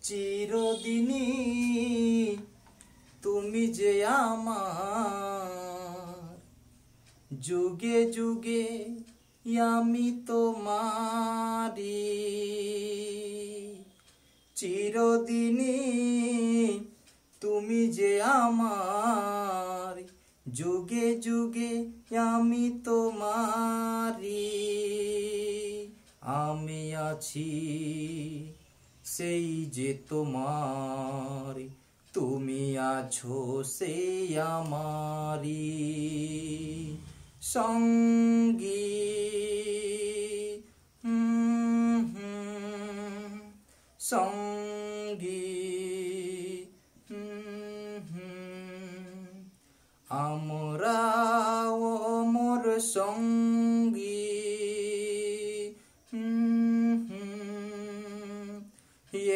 চিরদিনই তুমি যে আমার, যুগে যুগে আমি তোমারি। চিরদিনই তুমি যে আমার, যুগে যুগে আমি তোমারি। আমি আছি সেই যে তোমার, তুমি আছো সেই আমারি সঙ্গী। সঙ্গী আমরা মোর সঙ্গী,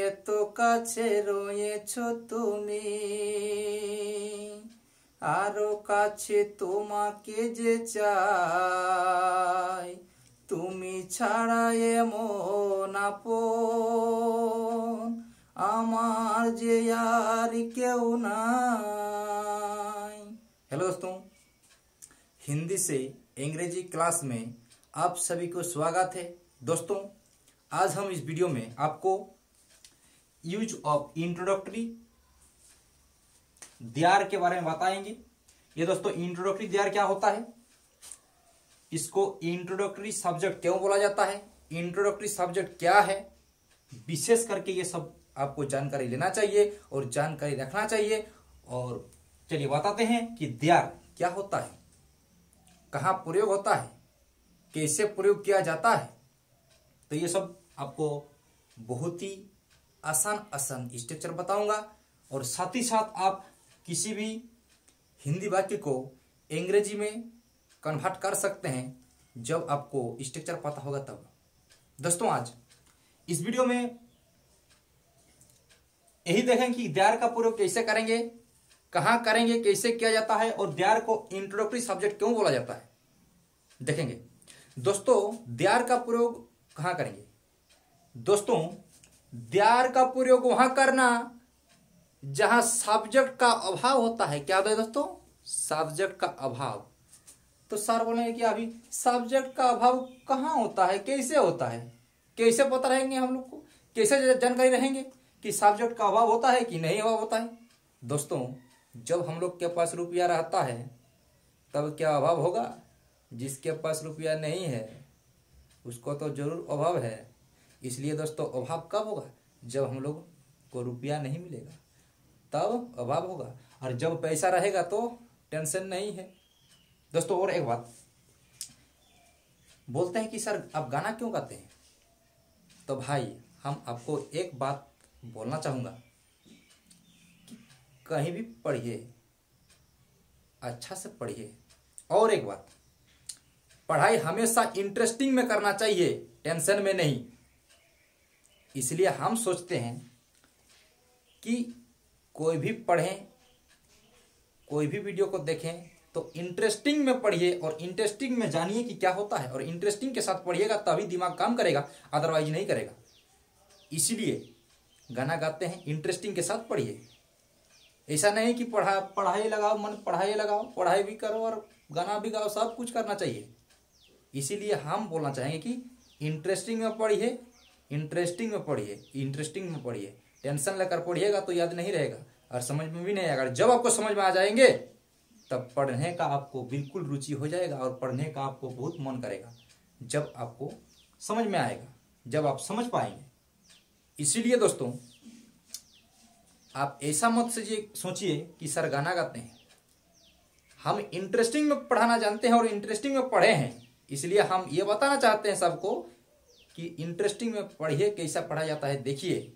এত কাছে রয়েছ তুমি, আরো কাছে তোমাকে যে চাই। তুমি ছাড়া এমন আপন আমার যে আর কেউ নাই। हेलो दोस्तों, हिंदी से अंग्रेजी क्लास में आप सभी को स्वागत है। दोस्तों, आज हम इस वीडियो में आपको यूज ऑफ इंट्रोडक्टरी देयर के बारे में बताएंगे। ये दोस्तों इंट्रोडक्टरी देयर क्या होता है, इसको इंट्रोडक्टरी सब्जेक्ट क्यों बोला जाता है, इंट्रोडक्टरी सब्जेक्ट क्या है, विशेष करके ये सब आपको जानकारी लेना चाहिए और जानकारी रखना चाहिए। और चलिए बताते हैं कि देयर क्या होता है, कहाँ प्रयोग होता है, कैसे प्रयोग किया जाता है। तो ये सब आपको बहुत ही आसान स्ट्रक्चर बताऊंगा और साथ ही साथ आप किसी भी हिंदी वाक्य को अंग्रेजी में कन्वर्ट कर सकते हैं जब आपको स्ट्रक्चर पता होगा तब। दोस्तों, आज इस वीडियो में यही देखें कि देयर का प्रयोग कैसे करेंगे, कहां करेंगे, कैसे किया जाता है और देयर को इंट्रोडक्टरी सब्जेक्ट क्यों बोला जाता है देखेंगे। दोस्तों, देयर का प्रयोग कहां करेंगे? दोस्तों, देयर का प्रयोग वहां करना जहां सब्जेक्ट का अभाव होता है। क्या होता है दोस्तों? सब्जेक्ट का अभाव। तो सर बोलेंगे कि अभी सब्जेक्ट का अभाव कहां होता है, कैसे होता है, कैसे पता रहेंगे हम लोग को, कैसे जानकारी रहेंगे कि सब्जेक्ट का अभाव होता है कि नहीं अभाव होता है। दोस्तों, जब हम लोग के पास रुपया रहता है तब क्या अभाव होगा? जिसके पास रुपया नहीं है उसको तो जरूर अभाव है। इसलिए दोस्तों, अभाव कब होगा? जब हम लोग को रुपया नहीं मिलेगा तब अभाव होगा, और जब पैसा रहेगा तो टेंशन नहीं है। दोस्तों, और एक बात बोलते हैं कि सर आप गाना क्यों गाते हैं? तो भाई, हम आपको एक बात बोलना चाहूंगा कि कहीं भी पढ़िए, अच्छा से पढ़िए। और एक बात, पढ़ाई हमेशा इंटरेस्टिंग में करना चाहिए, टेंशन में नहीं। इसलिए हम सोचते हैं कि कोई भी पढ़ें, कोई भी वीडियो को देखें तो इंटरेस्टिंग में पढ़िए और इंटरेस्टिंग में जानिए कि क्या होता है। और इंटरेस्टिंग के साथ पढ़िएगा तभी दिमाग काम करेगा, अदरवाइज नहीं करेगा। इसीलिए गाना गाते हैं, इंटरेस्टिंग के साथ पढ़िए। ऐसा नहीं कि पढ़ाई लगाओ, मन पढ़ाई लगाओ, पढ़ाई भी करो और गाना भी गाओ, सब कुछ करना चाहिए। इसीलिए हम बोलना चाहेंगे कि इंटरेस्टिंग में पढ़िए, इंटरेस्टिंग में पढ़िए, इंटरेस्टिंग में पढ़िए। टेंशन लेकर पढ़िएगा तो याद नहीं रहेगा और समझ में भी नहीं आएगा। जब आपको समझ में आ जाएंगे तब पढ़ने का आपको बिल्कुल रुचि हो जाएगा और पढ़ने का आपको बहुत मन करेगा। जब आपको समझ में आएगा, जब आप समझ पाएंगे। इसीलिए दोस्तों, आप ऐसा मत सोचिए कि सर गाना गाते हैं। हम इंटरेस्टिंग में पढ़ाना जानते हैं और इंटरेस्टिंग में पढ़े हैं। इसलिए हम ये बताना चाहते हैं सबको कि इंटरेस्टिंग में पढ़िए, कैसा पढ़ा जाता है देखिए।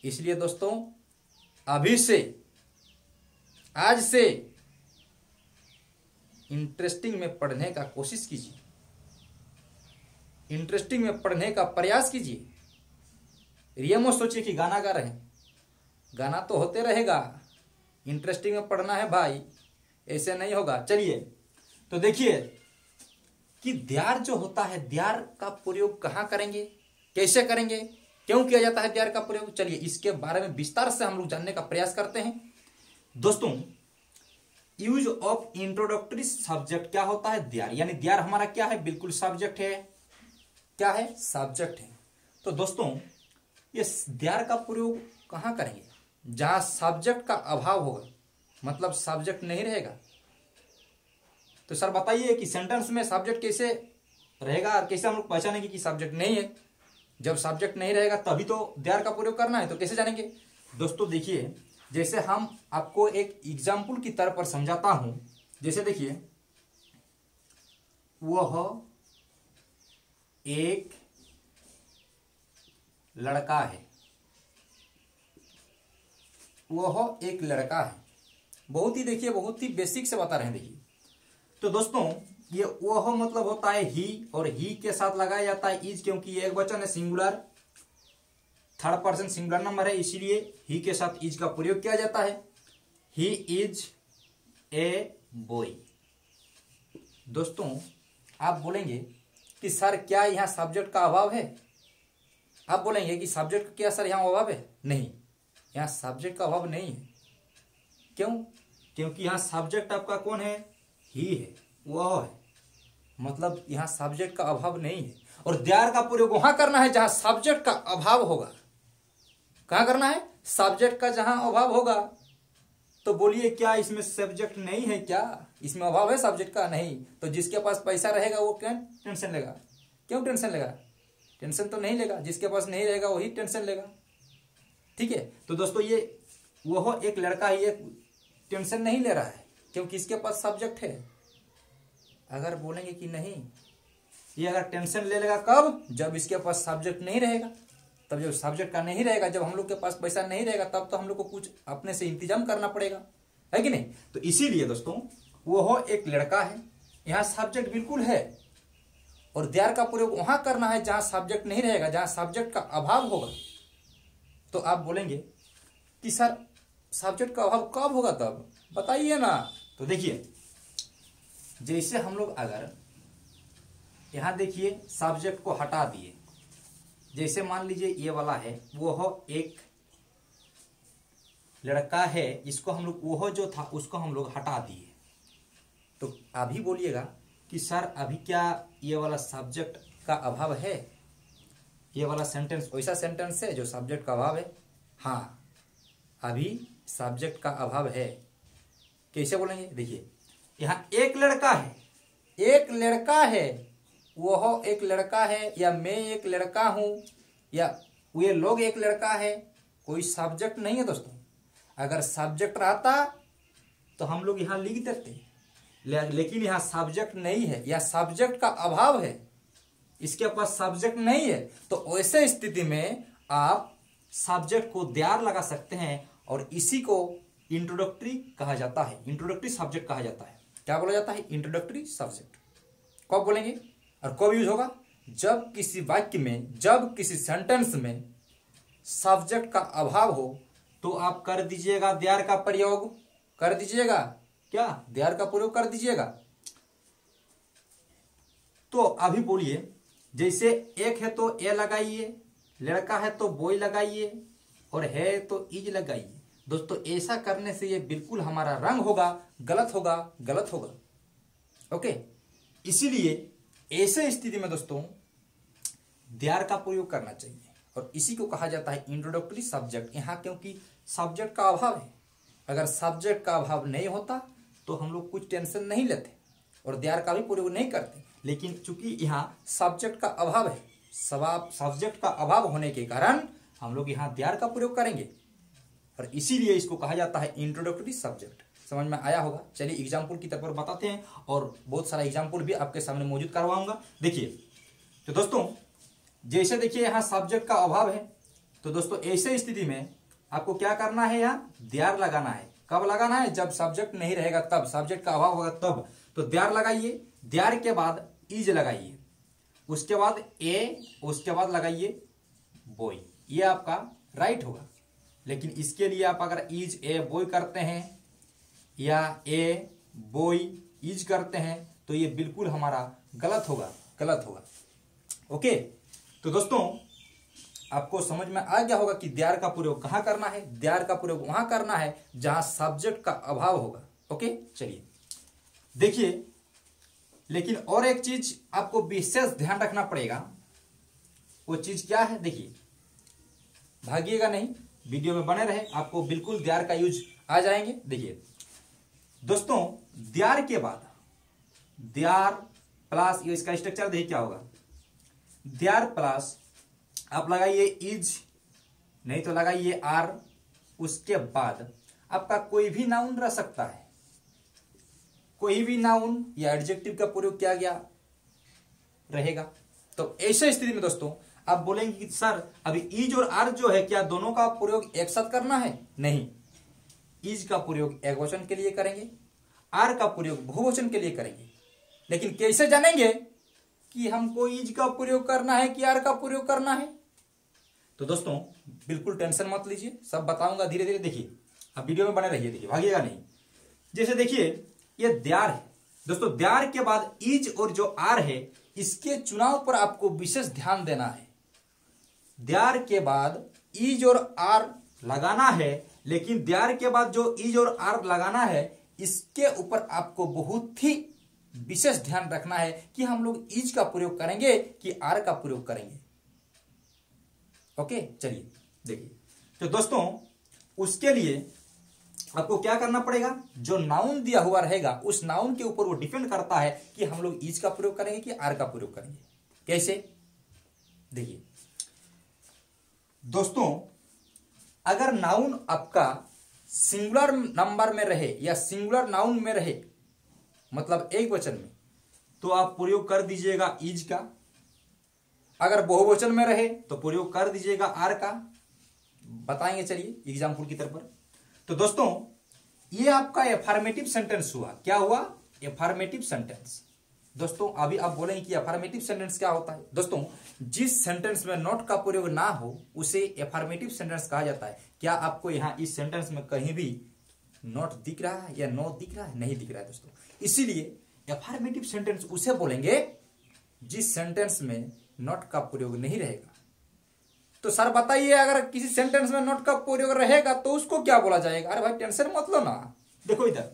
इसलिए दोस्तों, अभी से, आज से इंटरेस्टिंग में पढ़ने का कोशिश कीजिए, इंटरेस्टिंग में पढ़ने का प्रयास कीजिए। ये मत सोचिए कि गाना गा रहे हैं, गाना तो होते रहेगा, इंटरेस्टिंग में पढ़ना है भाई, ऐसे नहीं होगा। चलिए, तो देखिए कि देयर जो होता है, देयर का प्रयोग कहाँ करेंगे, कैसे करेंगे, क्यों किया जाता है देयर का प्रयोग, चलिए इसके बारे में विस्तार से हम लोग जानने का प्रयास करते हैं। दोस्तों, यूज ऑफ इंट्रोडक्टरी सब्जेक्ट क्या होता है, देयर, यानी देयर हमारा क्या है, बिल्कुल सब्जेक्ट है, क्या है, सब्जेक्ट है। तो दोस्तों ये देयर का प्रयोग कहां करेंगे, जहां सब्जेक्ट का अभाव होगा, मतलब सब्जेक्ट नहीं रहेगा। तो सर बताइए कि सेंटेंस में सब्जेक्ट कैसे रहेगा और कैसे हम लोग पहचानेंगे कि सब्जेक्ट नहीं है। जब सब्जेक्ट नहीं रहेगा तभी तो देयर का प्रयोग करना है, तो कैसे जानेंगे। दोस्तों देखिए, जैसे हम आपको एक एग्जाम्पल की तरह पर समझाता हूं। जैसे देखिए, वह एक लड़का है, वह एक लड़का है। बहुत ही देखिए, बहुत ही बेसिक से बता रहे हैं। देखिए तो दोस्तों ये वह मतलब होता है ही, और ही के साथ लगाया जाता है इज, क्योंकि ये एक वचन है, singular, third person singular number है, इसीलिए ही के साथ इज का प्रयोग किया जाता है। He is a boy. दोस्तों आप बोलेंगे कि सर क्या यहां सब्जेक्ट का अभाव है, आप बोलेंगे कि सब्जेक्ट का क्या सर यहां अभाव है, नहीं, यहां सब्जेक्ट का अभाव नहीं है। क्यों, क्योंकि यहां सब्जेक्ट आपका कौन है, ही है, वह है, मतलब यहां सब्जेक्ट का अभाव नहीं है। और देयर का प्रयोग वहां करना है जहां सब्जेक्ट का अभाव होगा। कहां करना है, सब्जेक्ट का जहां अभाव होगा। तो बोलिए क्या इसमें सब्जेक्ट नहीं है, क्या इसमें अभाव है सब्जेक्ट का, नहीं। तो जिसके पास पैसा रहेगा वो क्यों टेंशन लेगा, क्यों टेंशन लेगा, टेंशन तो नहीं लेगा। जिसके पास नहीं रहेगा वही टेंशन लेगा, ठीक है। तो दोस्तों ये वह एक लड़का है, ये टेंशन नहीं ले रहा है क्योंकि इसके पास सब्जेक्ट है। अगर बोलेंगे कि नहीं, ये अगर टेंशन ले लेगा कब, जब इसके पास सब्जेक्ट नहीं रहेगा। तब जब सब्जेक्ट का नहीं रहेगा, जब हम लोग के पास पैसा नहीं रहेगा, तब तो हम लोग को कुछ अपने से इंतजाम करना पड़ेगा, है कि नहीं। तो इसीलिए दोस्तों वह एक लड़का है, यहां सब्जेक्ट बिल्कुल है, और देयर का प्रयोग वहां करना है जहां सब्जेक्ट नहीं रहेगा, जहां सब्जेक्ट का अभाव होगा। तो आप बोलेंगे कि सर सब्जेक्ट का अभाव कब होगा, तब बताइए ना। तो देखिए, जैसे हम लोग अगर यहां देखिए सब्जेक्ट को हटा दिए, जैसे मान लीजिए ये वाला है, वह एक लड़का है, इसको हम लोग वह जो था उसको हम लोग हटा दिए। तो अभी बोलिएगा कि सर अभी क्या ये वाला सब्जेक्ट का अभाव है, ये वाला सेंटेंस वैसा सेंटेंस है जो सब्जेक्ट का अभाव है। हाँ, अभी सब्जेक्ट का अभाव है। कैसे बोलेंगे, देखिए यहां एक लड़का है, एक लड़का है, वह एक लड़का है, या मैं एक लड़का हूं, या वे लोग एक लड़का है, कोई सब्जेक्ट नहीं है दोस्तों। अगर सब्जेक्ट रहता तो हम लोग यहां लिख देते, लेकिन यहां सब्जेक्ट नहीं है, या सब्जेक्ट का अभाव है, इसके पास सब्जेक्ट नहीं है। तो ऐसे स्थिति में आप सब्जेक्ट को देयर लगा सकते हैं, और इसी को इंट्रोडक्टरी कहा जाता है, इंट्रोडक्टरी सब्जेक्ट कहा जाता है। क्या बोला जाता है, इंट्रोडक्टरी सब्जेक्ट। कब बोलेंगे और कब यूज होगा, जब किसी वाक्य में, जब किसी सेंटेंस में सब्जेक्ट का अभाव हो, तो आप कर दीजिएगा देयर का प्रयोग, कर दीजिएगा, क्या देयर का प्रयोग कर दीजिएगा। तो अभी बोलिए, जैसे एक है तो ए लगाइए, लड़का है तो बॉय लगाइए, और है तो इज लगाइए। दोस्तों ऐसा करने से ये बिल्कुल हमारा रंग होगा, गलत होगा, गलत होगा। ओके, इसीलिए ऐसे स्थिति में दोस्तों देयर का प्रयोग करना चाहिए, और इसी को कहा जाता है इंट्रोडक्टरी सब्जेक्ट। यहाँ क्योंकि सब्जेक्ट का अभाव है, अगर सब्जेक्ट का अभाव नहीं होता तो हम लोग कुछ टेंशन नहीं लेते और देयर का भी प्रयोग नहीं करते। लेकिन चूंकि यहाँ सब्जेक्ट का अभाव है, सब्जेक्ट का अभाव होने के कारण हम लोग यहाँ देयर का प्रयोग करेंगे, और इसीलिए इसको कहा जाता है इंट्रोडक्टरी सब्जेक्ट। समझ में आया होगा। चलिए एग्जाम्पल की तरफ बताते हैं, और बहुत सारा एग्जाम्पल भी आपके सामने मौजूद करवाऊंगा। देखिए तो दोस्तों, जैसे देखिए यहाँ सब्जेक्ट का अभाव है, तो दोस्तों ऐसे स्थिति में आपको क्या करना है, यहाँ देयर लगाना है। कब लगाना है, जब सब्जेक्ट नहीं रहेगा, तब सब्जेक्ट का अभाव होगा तब। तो देयर लगाइए, देयर के बाद इज लगाइए, उसके बाद ए, उसके बाद लगाइए बॉय। ये आपका राइट होगा। लेकिन इसके लिए आप अगर इज ए बॉय करते हैं या ए बॉय इज करते हैं तो ये बिल्कुल हमारा गलत होगा, गलत होगा। ओके, तो दोस्तों आपको समझ में आ गया होगा कि देयर का प्रयोग कहां करना है, देयर का प्रयोग वहां करना है जहां सब्जेक्ट का अभाव होगा। ओके, चलिए देखिए, लेकिन और एक चीज आपको विशेष ध्यान रखना पड़ेगा। वो चीज क्या है, देखिए, भागिएगा नहीं, वीडियो में बने रहे, आपको बिल्कुल देयर का यूज आ जाएंगे। देखिए दोस्तों, देयर के बाद देयर प्लस, ये इसका स्ट्रक्चर देखिए क्या होगा, देयर प्लस आप लगाइए इज, नहीं तो लगाइए आर, उसके बाद आपका कोई भी नाउन रह सकता है, कोई भी नाउन या एडजेक्टिव का प्रयोग किया गया रहेगा। तो ऐसे स्थिति में दोस्तों आप बोलेंगे कि सर अभी इज और आर जो है, क्या दोनों का प्रयोग एक साथ करना है? नहीं, इज का प्रयोग एकवचन के लिए करेंगे, आर का प्रयोग बहुवचन के लिए करेंगे। लेकिन कैसे जानेंगे कि हमको इज का प्रयोग करना है कि आर का प्रयोग करना है? तो दोस्तों बिल्कुल टेंशन मत लीजिए, सब बताऊंगा धीरे धीरे। देखिए, आप वीडियो में बने रहिए, देखिए भागिएगा नहीं। जैसे देखिए, ये देयर है दोस्तों, देयर के बाद इज और जो आर है, इसके चुनाव पर आपको विशेष ध्यान देना है। देयर के बाद इज और आर लगाना है, लेकिन देयर के बाद जो इज और आर लगाना है, इसके ऊपर आपको बहुत ही विशेष ध्यान रखना है कि हम लोग इज का प्रयोग करेंगे कि आर का प्रयोग करेंगे। ओके, चलिए देखिए, तो दोस्तों उसके लिए आपको क्या करना पड़ेगा, जो नाउन दिया हुआ रहेगा उस नाउन के ऊपर वो डिपेंड करता है कि हम लोग इज का प्रयोग करेंगे कि आर का प्रयोग करेंगे। कैसे, देखिए दोस्तों, अगर नाउन आपका सिंगुलर नंबर में रहे या सिंगुलर नाउन में रहे, मतलब एक वचन में, तो आप प्रयोग कर दीजिएगा इज का। अगर बहुवचन में रहे तो प्रयोग कर दीजिएगा आर का। बताएंगे, चलिए एग्जाम्पल की तरफ पर। तो दोस्तों ये आपका एफर्मेटिव सेंटेंस हुआ। क्या हुआ? Affirmative sentence. दोस्तों अभी आप बोलेंगे कि एफर्मेटिव सेंटेंस क्या होता है? दोस्तों जिस सेंटेंस में नॉट का प्रयोग ना हो उसे एफर्मेटिव सेंटेंस कहा जाता है। क्या आपको यहां इस सेंटेंस में कहीं भी नॉट दिख रहा है या नो दिख रहा है? नहीं दिख रहा है दोस्तों। इसीलिए एफर्मेटिव सेंटेंस उसे बोलेंगे जिस सेंटेंस में नॉट का प्रयोग नहीं रहेगा। तो सर बताइए, अगर किसी सेंटेंस में नॉट का प्रयोग रहेगा तो उसको क्या बोला जाएगा? अरे भाई टेंशन मत लो ना। देखो इधर,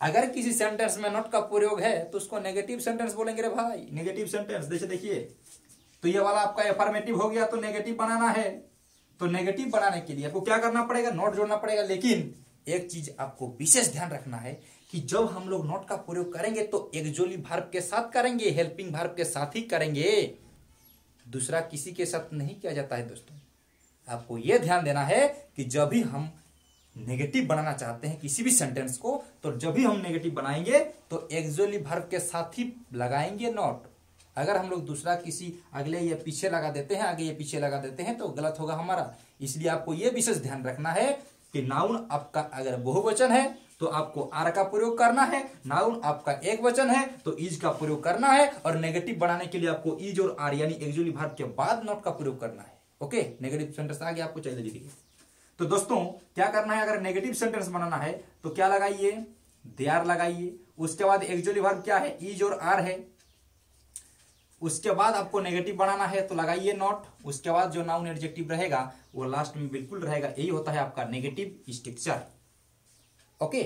अगर किसी सेंटेंस में नॉट का प्रयोग है तो उसको नेगेटिव सेंटेंस बोलेंगे। रे भाई नेगेटिव सेंटेंस, जैसे देखिए, तो ये वाला आपका एफर्मेटिव हो गया, तो नेगेटिव बनाना है। तो नेगेटिव बनाने के लिए आपको क्या करना पड़ेगा? नॉट जोड़ना पड़ेगा। लेकिन एक चीज आपको विशेष ध्यान रखना है कि जब हम लोग नॉट का प्रयोग करेंगे तो एक्सुअली वर्ब के साथ करेंगे, हेल्पिंग वर्ब के साथ ही करेंगे, दूसरा किसी के साथ नहीं किया जाता है। दोस्तों आपको यह ध्यान देना है कि जब भी हम नेगेटिव बनाना चाहते हैं किसी भी सेंटेंस को, तो जब भी हम नेगेटिव बनाएंगे तो एक्सुअली वर्ब के साथ ही लगाएंगे नॉट। अगर हम लोग दूसरा किसी अगले या पीछे लगा देते हैं, आगे या पीछे लगा देते हैं, तो गलत होगा हमारा। इसलिए आपको यह विशेष ध्यान रखना है कि नाउन आपका अगर बहुवचन है तो आपको आर का प्रयोग करना है, नाउन आपका एक वचन है तो इज का प्रयोग करना है, और नेगेटिव बनाने के लिए आपको इज और आर यानी एक्सुअली वर्ब के बाद नॉट का प्रयोग करना है। ओके, नेगेटिव सेंटेंस आ गया आपको, चाहिए लिखिए। तो दोस्तों क्या करना है, अगर नेगेटिव सेंटेंस बनाना है तो क्या लगाइए? देयर लगाइए। उसके बाद एक्सुअली वर्ब क्या है? इज और आर है। उसके बाद आपको नेगेटिव बनाना है तो लगाइए नॉट। उसके बाद जो नाउन एडजेक्टिव रहेगा वो लास्ट में बिल्कुल रहेगा। यही होता है आपका नेगेटिव स्ट्रक्चर। ओके,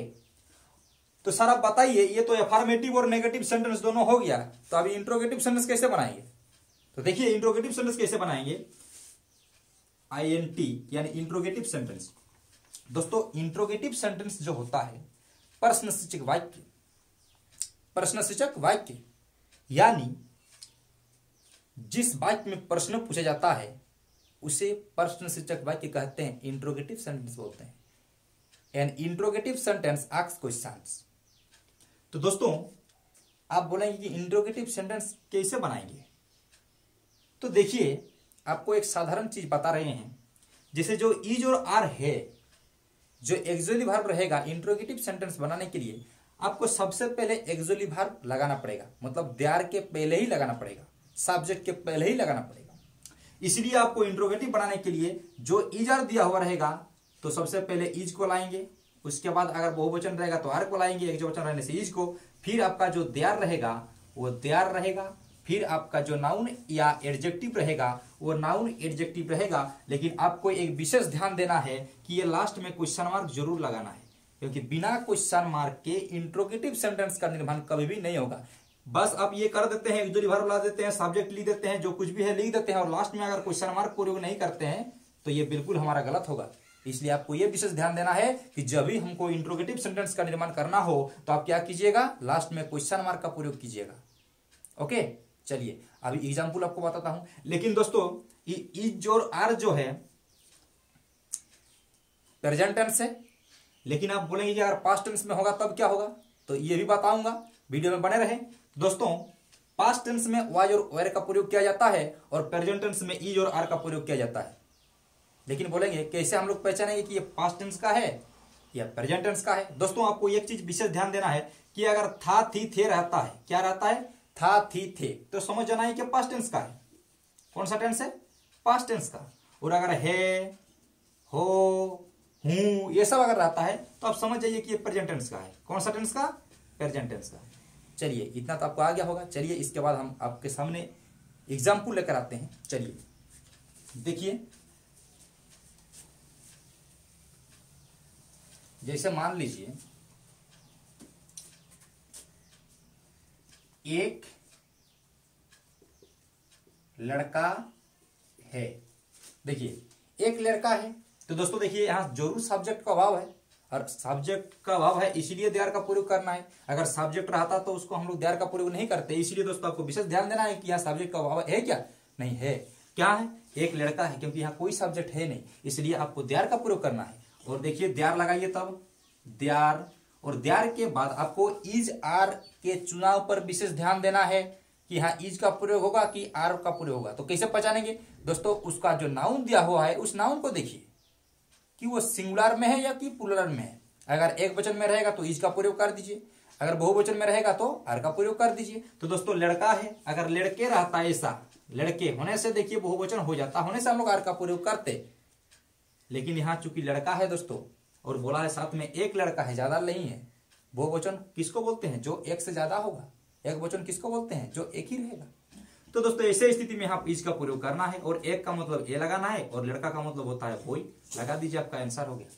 तो सर आप बताइए, ये तो एफर्मेटिव और नेगेटिव सेंटेंस दोनों हो गया, तो अभी इंट्रोगेटिव सेंटेंस कैसे बनाएंगे? तो देखिए इंट्रोगेटिव सेंटेंस कैसे बनाएंगे, INT यानी इंट्रोगेटिव सेंटेंस। दोस्तों इंट्रोगेटिव सेंटेंस जो होता है प्रश्नसूचक वाक्य, प्रश्नसूचक वाक्य यानी जिस वाक्य में प्रश्न पूछा जाता है उसे प्रश्नसूचक वाक्य कहते हैं, इंट्रोगेटिव सेंटेंस बोलते हैं। An interrogative sentence asks questions. तो दोस्तों आप बोलेंगे कि इंट्रोगेटिव सेंटेंस कैसे बनाएंगे? तो देखिए आपको एक साधारण चीज बता रहे हैं, जैसे जो इज और आर है, जो एक्सुअली वर्ब रहेगा इंट्रोगेटिव सेंटेंस बनाने के लिए आपको सबसे पहले एक्सुअली वर्ब लगाना पड़ेगा, मतलब देयर के पहले ही लगाना पड़ेगा, सब्जेक्ट के पहले ही लगाना पड़ेगा। इसलिए आपको इंट्रोगेटिव बनाने के लिए जो इज आर दिया हुआ रहेगा तो सबसे पहले इज को लाएंगे, उसके बाद अगर बहुवचन रहेगा तो आर को लाएंगे, एक वचन रहने से इज को, फिर आपका जो देयर रहेगा वो देयर रहेगा, फिर आपका जो नाउन या एडजेक्टिव रहेगा वो नाउन एडजेक्टिव रहेगा, लेकिन आपको एक विशेष ध्यान देना है कि ये लास्ट में क्वेश्चन मार्क जरूर लगाना है, क्योंकि बिना क्वेश्चन मार्क के इंट्रोगेटिव सेंटेंस का निर्माण कभी भी नहीं होगा। बस आप ये कर देते हैं, ऑक्सिलरी वर्ब ला देते हैं, सब्जेक्ट लिख देते हैं, जो कुछ भी है लिख देते हैं, और लास्ट में अगर क्वेश्चन मार्क प्रयोग नहीं करते हैं तो ये बिल्कुल हमारा गलत होगा। इसलिए आपको ये विशेष ध्यान देना है कि जब भी हमको इंट्रोगेटिव सेंटेंस का निर्माण करना हो तो आप क्या कीजिएगा, लास्ट में क्वेश्चन मार्क का प्रयोग कीजिएगा। ओके, चलिए अभी एग्जाम्पल आपको बताता हूं। लेकिन दोस्तों इज और आर जो है प्रेजेंट टेंस है, लेकिन आप बोलेंगे कि अगर पास्ट टेंस में होगा तब क्या होगा, तो ये भी बताऊंगा, वीडियो में बने रहे। दोस्तों पास्ट टेंस में वाज और वेर का प्रयोग किया जाता है और प्रेजेंट टेंस में इज और आर का प्रयोग किया जाता है। लेकिन बोलेंगे कैसे हम लोग पहचानेंगे कि ये पास्ट टेंस का है या प्रेजेंट टेंस का है। दोस्तों आपको एक चीज विशेष ध्यान देना है कि अगर था थी थे रहता है, क्या रहता है, था थी थे, तो समझ जाना है कि पास्ट टेंस का है। कौन सा टेंस है, पास्ट टेंस का। और अगर है, हो, हूं, ये सब अगर रहता है तो आप समझ जाइए कि ये प्रेजेंट टेंस का है। कौन सा टेंस का, प्रेजेंट टेंस का। चलिए इतना तो आपको आ गया होगा। चलिए इसके बाद हम आपके सामने एग्जाम्पल लेकर आते हैं। चलिए देखिए, जैसे मान लीजिए एक लड़का है। देखिए एक लड़का है, तो दोस्तों देखिए यहां जरूर सब्जेक्ट का अभाव है, और सब्जेक्ट का अभाव है इसीलिए देयर का प्रयोग करना है। अगर सब्जेक्ट रहता तो उसको हम लोग देयर का प्रयोग नहीं करते। इसीलिए दोस्तों आपको विशेष ध्यान देना है कि यहाँ सब्जेक्ट का अभाव है क्या, नहीं है। क्या है, एक लड़का है, क्योंकि यहाँ कोई सब्जेक्ट है नहीं, इसलिए आपको देयर का प्रयोग करना है। और देखिए देयर लगाइए, तब देयर, और देयर के बाद आपको इज आर के चुनाव पर विशेष ध्यान देना है कि हाँ इज का प्रयोग होगा कि आर का प्रयोग होगा। तो कैसे पहचानेंगे दोस्तों, उसका जो नाउन दिया हुआ है उस नाउन को देखिए कि वो सिंगुलर में है या कि प्लुरल में है। अगर एक वचन में रहेगा तो इज का प्रयोग कर दीजिए, अगर बहुवचन में रहेगा तो आर का प्रयोग कर दीजिए। तो दोस्तों लड़का है, अगर लड़के रहता है, ऐसा लड़के होने से देखिए बहुवचन हो जाता, होने से हम लोग आर का प्रयोग करते। लेकिन यहाँ चूंकि लड़का है दोस्तों, और बोला है साथ में एक लड़का है, ज्यादा नहीं है। बहुवचन किसको बोलते हैं, जो एक से ज्यादा होगा। एक वचन किसको बोलते हैं, जो एक ही रहेगा। तो दोस्तों ऐसे स्थिति में आप इज का प्रयोग करना है, और एक का मतलब ए लगाना है, और लड़का का मतलब होता है बॉय। लगा दीजिए, आपका आंसर हो गया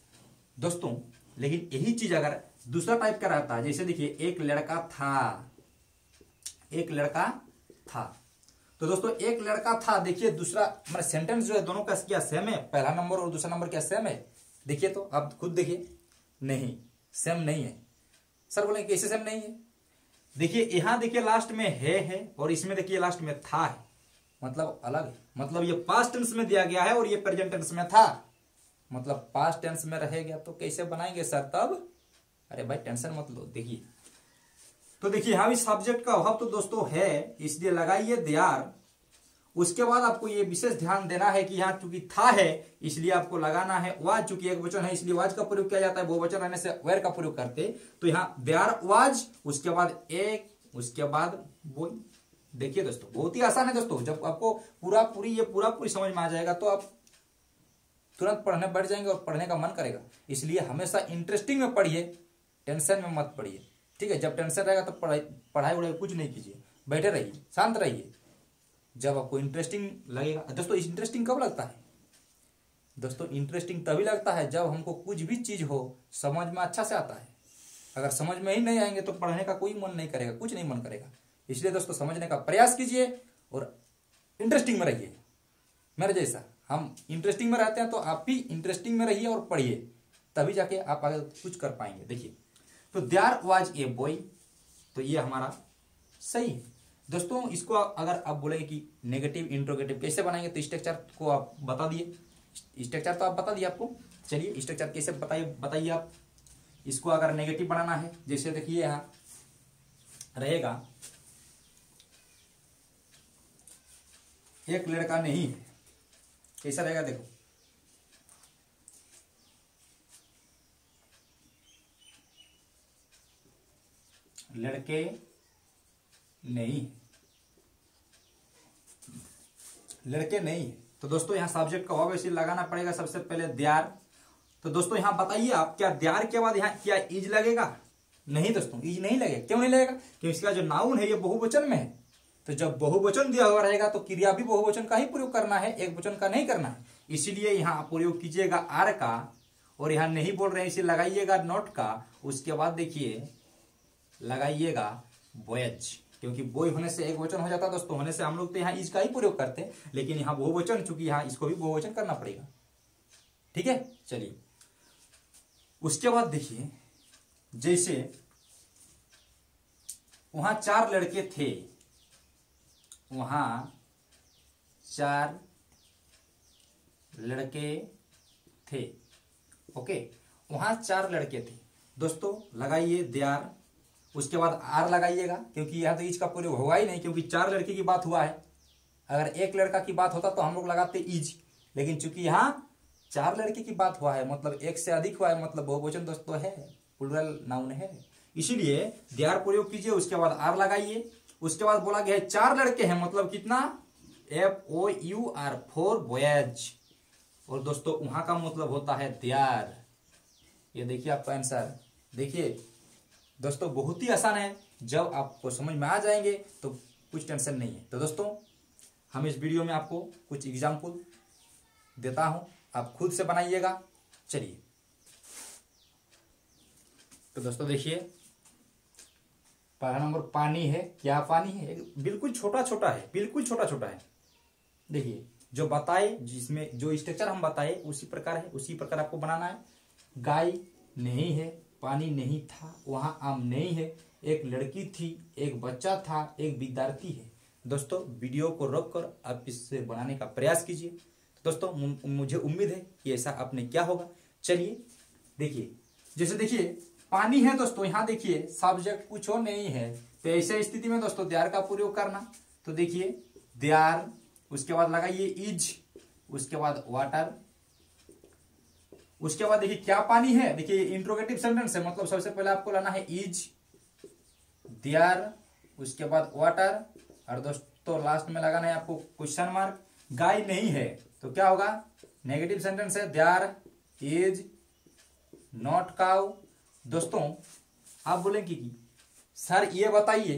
दोस्तों। लेकिन यही चीज अगर दूसरा टाइप का रहता है, जैसे देखिए एक लड़का था, एक लड़का था, तो दोस्तों एक लड़का था, देखिए दूसरा हमारा सेंटेंस जो है दोनों का क्या सेम है, पहला नंबर और दूसरा नंबर क्या सेम है। देखिए तो आप खुद देखिए, नहीं सेम नहीं है। सर बोलेंगे कैसे सेम नहीं है, देखिए यहां देखिए लास्ट में है, और इसमें देखिए लास्ट में था है, मतलब अलग है। मतलब ये पास्ट टेंस में दिया गया है और ये प्रेजेंट टेंस में था, मतलब पास्ट टेंस में रहेगा तो कैसे बनाएंगे सर तब। अरे भाई टेंशन मत लो। देखिए तो देखिए यहाँ भी सब्जेक्ट का अभाव तो दोस्तों है, इसलिए लगाइए देयर। उसके बाद आपको ये विशेष ध्यान देना है कि यहाँ चूंकि था है इसलिए आपको लगाना है वाज, चूंकि एक वचन है इसलिए वाज का प्रयोग किया जाता है, बहुवचन रहने से वेयर का प्रयोग करते। तो यहाँ देयर वाज, उसके बाद एक, उसके बाद बॉय। देखिए दोस्तों बहुत ही आसान है दोस्तों, जब आपको पूरा पूरी समझ में आ जाएगा तो आप तुरंत पढ़ने बैठ जाएंगे और पढ़ने का मन करेगा। इसलिए हमेशा इंटरेस्टिंग में पढ़िए, टेंशन में मत पढ़िए, ठीक है। जब टेंशन रहेगा तो पढ़ाई उड़ाई कुछ नहीं कीजिए, बैठे रहिए, शांत रहिए। जब आपको इंटरेस्टिंग लगेगा दोस्तों, इंटरेस्टिंग कब लगता है दोस्तों, इंटरेस्टिंग तभी लगता है जब हमको कुछ भी चीज हो समझ में अच्छा से आता है। अगर समझ में ही नहीं आएंगे तो पढ़ने का कोई मन नहीं करेगा, कुछ नहीं मन करेगा। इसलिए दोस्तों समझने का प्रयास कीजिए और इंटरेस्टिंग में रहिए। मेरे जैसा हम इंटरेस्टिंग में रहते हैं तो आप भी इंटरेस्टिंग में रहिए और पढ़िए, तभी जाके आप आगे कुछ कर पाएंगे। देखिए तो देयर वाज ए बॉय, तो ये हमारा सही है दोस्तों। इसको अगर आप बोलेंगे कि नेगेटिव इंट्रोगेटिव कैसे बनाएंगे, तो स्ट्रक्चर को आप बता दिए, स्ट्रक्चर तो आप बता दिए आपको। चलिए स्ट्रक्चर कैसे बताइए आप। इसको अगर नेगेटिव बनाना है, जैसे देखिए यहां रहेगा एक लड़का नहीं है, कैसा रहेगा देखो, लड़के नहीं, लड़के नहीं है। तो दोस्तों यहाँ सब्जेक्ट का ऑब्वियसली लगाना पड़ेगा सबसे पहले देयर। तो दोस्तों यहाँ बताइए आप, क्या देयर के बाद यहाँ क्या इज लगेगा? नहीं दोस्तों इज नहीं लगेगा। क्यों नहीं लगेगा? क्योंकि इसका जो नाउन है ये बहुवचन में है, तो जब बहुवचन दिया हुआ रहेगा तो क्रिया भी बहुवचन का ही प्रयोग करना है, एक वचन का नहीं करना है। इसीलिए यहाँ प्रयोग कीजिएगा आर का, और यहाँ नहीं बोल रहे हैं इसे लगाइएगा नॉट का। उसके बाद देखिए लगाइएगा बॉयज, क्योंकि बॉय होने से एक वचन हो जाता है दोस्तों, होने से हम लोग तो यहाँ इज का ही प्रयोग करते हैं, लेकिन यहाँ बहुवचन, चूंकि यहाँ इसको भी बहुवचन करना पड़ेगा। ठीक है, चलिए उसके बाद देखिए, जैसे वहां 4 लड़के थे, वहां 4 लड़के थे। ओके, वहां 4 लड़के थे दोस्तों, लगाइए देयर, उसके बाद आर लगाइएगा, क्योंकि यहां तो इज का प्रयोग होगा ही नहीं, क्योंकि 4 लड़के की बात हुआ है। अगर एक लड़का की बात होता तो हम लोग लगाते इज, लेकिन चूंकि यहाँ 4 लड़के की बात हुआ है, मतलब एक से अधिक हुआ है, मतलब बहुवचन दोस्तों है, प्लूरल नाउन है, इसीलिए देयर प्रयोग कीजिए। उसके बाद आर लगाइए। उसके बाद बोला गया है 4 लड़के हैं, मतलब कितना, FOUR, 4 बॉयज, और दोस्तों वहां का मतलब होता है देयर। ये देखिए आपका आंसर। देखिए दोस्तों बहुत ही आसान है, जब आपको समझ में आ जाएंगे तो कुछ टेंशन नहीं है। तो दोस्तों हम इस वीडियो में आपको कुछ एग्जाम्पल देता हूं, आप खुद से बनाइएगा। चलिए, तो दोस्तों देखिए पहला नंबर पानी है। क्या पानी है? बिल्कुल छोटा छोटा है, बिल्कुल छोटा छोटा है। देखिए जो बताए, जिसमें जो स्ट्रक्चर हम बताए उसी प्रकार है, उसी प्रकार आपको बनाना है। गाय नहीं है, पानी नहीं था, वहां आम नहीं है, एक लड़की थी, एक बच्चा था, एक विद्यार्थी है। दोस्तों वीडियो को रोककर आप इससे बनाने का प्रयास कीजिए। तो दोस्तों मुझे उम्मीद है कि ऐसा आपने क्या होगा। चलिए देखिए, जैसे देखिए पानी है दोस्तों, यहां देखिए सब्जेक्ट कुछ और नहीं है, तो ऐसे स्थिति में दोस्तों देयर का प्रयोग करना। तो देखिए देयर, उसके बाद लगाइए इज, उसके बाद वाटर, उसके बाद देखिए क्या पानी है, देखिए इंट्रोगेटिव सेंटेंस है, मतलब सबसे पहले आपको लाना है इज, देयर, उसके बाद वाटर, और दोस्तों लास्ट में लगाना है आपको क्वेश्चन मार्क। गाय नहीं है तो क्या होगा, नेगेटिव सेंटेंस है, देयर इज नॉट काउ। दोस्तों आप बोलेंगे कि सर ये बताइए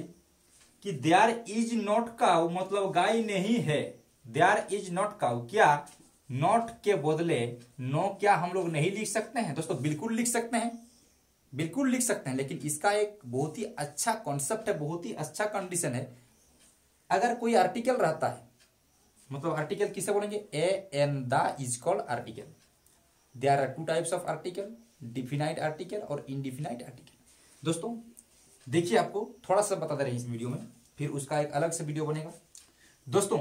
कि देयर इज नॉट काउ मतलब गाय नहीं है, देयर इज नॉट काउ, क्या नॉट के बदले नो क्या हम लोग नहीं लिख सकते हैं? दोस्तों बिल्कुल लिख सकते हैं, बिल्कुल लिख सकते हैं, लेकिन इसका एक बहुत ही अच्छा कॉन्सेप्ट है, बहुत ही अच्छा कंडीशन है। अगर कोई आर्टिकल रहता है, मतलब आर्टिकल किसे बोलेंगे, a an the is called article. There are 2 types of article, definite article और इनडिफिनाइट आर्टिकल। दोस्तों देखिए आपको थोड़ा सा बता दे रहे हैं इस वीडियो में, फिर उसका एक अलग से वीडियो बनेगा। दोस्तों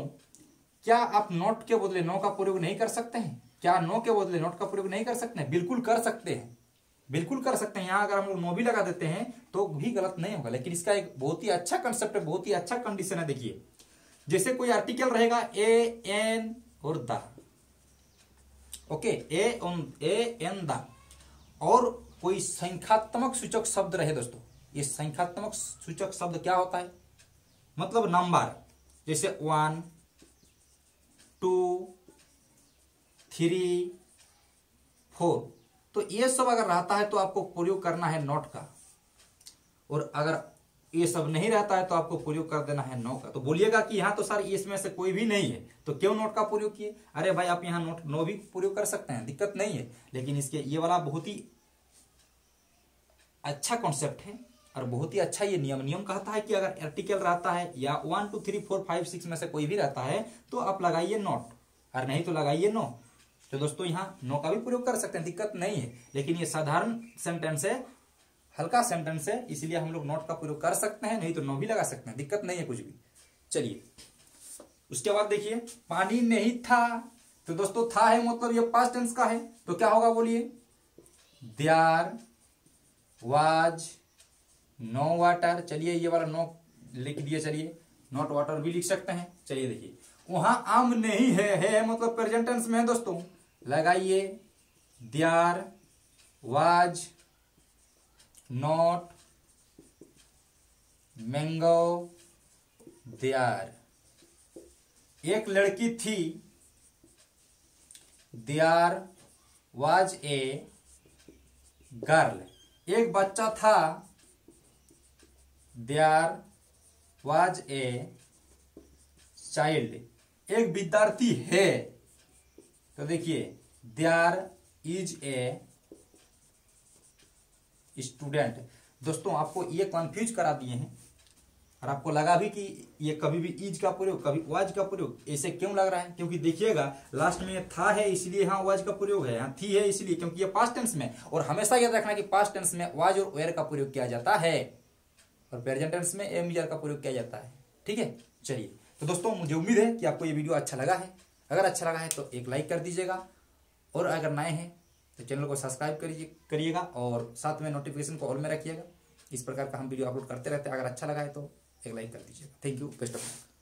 क्या आप नॉट के बदले नो का प्रयोग नहीं कर सकते हैं? क्या नो के बदले नॉट का प्रयोग नहीं कर सकते हैं? बिल्कुल कर सकते हैं, बिल्कुल कर सकते हैं। यहां अगर हम लोग नो भी लगा देते हैं तो भी गलत नहीं होगा, लेकिन इसका एक बहुत ही अच्छा कंसेप्ट है, बहुत ही अच्छा कंडीशन है। देखिए जैसे कोई आर्टिकल रहेगा ए एन और the, okay, a an the, और कोई संख्यात्मक सूचक शब्द रहे दोस्तों, ये संख्यात्मक सूचक शब्द क्या होता है, मतलब नंबर, जैसे 1 2 3 4, तो ये सब अगर रहता है तो आपको प्रयोग करना है नॉट का, और अगर ये सब नहीं रहता है तो आपको प्रयोग कर देना है नो का। तो बोलिएगा कि यहां तो सर इसमें से कोई भी नहीं है तो क्यों नोट का प्रयोग किए? अरे भाई आप यहां नोट नो भी प्रयोग कर सकते हैं, दिक्कत नहीं है, लेकिन इसके ये वाला बहुत ही अच्छा कॉन्सेप्ट है और बहुत ही अच्छा ये नियम कहता है कि अगर आर्टिकल रहता है या 1 2 3 4 5 6 में से कोई भी रहता है तो आप लगाइए नॉट, और नहीं तो लगाइए नो। तो दोस्तों यहाँ नो का भी प्रयोग कर सकते हैं, दिक्कत नहीं है, लेकिन ये साधारण सेंटेंस है, हल्का सेंटेंस है, इसलिए हम लोग नॉट का प्रयोग कर सकते हैं, नहीं तो नो भी लगा सकते हैं, दिक्कत नहीं है कुछ भी। चलिए उसके बाद देखिए पानी नहीं था, तो दोस्तों था है मतलब ये पास्ट टेंस का है, तो क्या होगा बोलिए, देयर वाज नो वाटर। चलिए ये वाला नो लिख दिए, चलिए नॉट वाटर भी लिख सकते हैं। चलिए देखिए वहां आम नहीं है मतलब प्रेजेंट टेंस में है दोस्तों, लगाइए there was not mango there. एक लड़की थी, देयर वाज ए गर्ल। एक बच्चा था, देयर वाज ए चाइल्ड, एक विद्यार्थी है। तो देखिए देयर इज ए स्टूडेंट। दोस्तों आपको ये कंफ्यूज करा दिए हैं और आपको लगा भी कि ये कभी भी इज का प्रयोग कभी वाज का प्रयोग, ऐसे क्यों लग रहा है? क्योंकि देखिएगा लास्ट में था है इसलिए यहाँ वाज का प्रयोग है, यहाँ थी है इसलिए, क्योंकि ये पास्ट टेंस में। और हमेशा याद रखना कि पास्ट टेंस में वाज और वेयर का प्रयोग किया जाता है और प्रेजेंट टेंस में एम का प्रयोग किया जाता है। ठीक है, चलिए तो दोस्तों मुझे उम्मीद है कि आपको ये वीडियो अच्छा लगा है। अगर अच्छा लगा है तो एक लाइक कर दीजिएगा और अगर नए हैं तो चैनल को सब्सक्राइब करिएगा और साथ में नोटिफिकेशन को ऑल में रखिएगा। इस प्रकार का हम वीडियो अपलोड करते रहते हैं। अगर अच्छा लगा है तो एक लाइक कर दीजिएगा। Thank you, best of luck.